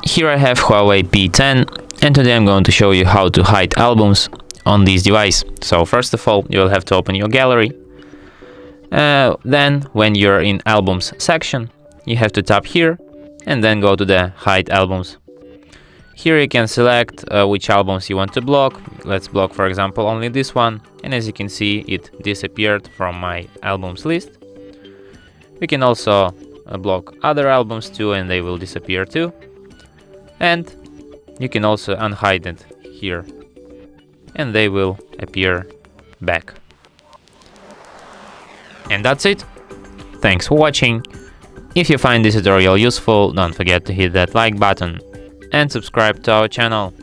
Here I have Huawei P10, and today I'm going to show you how to hide albums on this device. So first of all, you'll have to open your gallery. Then when you're in albums section, you have to tap here and then go to the hide albums. Here you can select which albums you want to block. Let's block, for example, only this one, and as you can see, it disappeared from my albums list. We can also block other albums too, and they will disappear too. And you can also unhide it here, and they will appear back. And that's it. Thanks for watching. If you find this tutorial useful, don't forget to hit that like button and subscribe to our channel.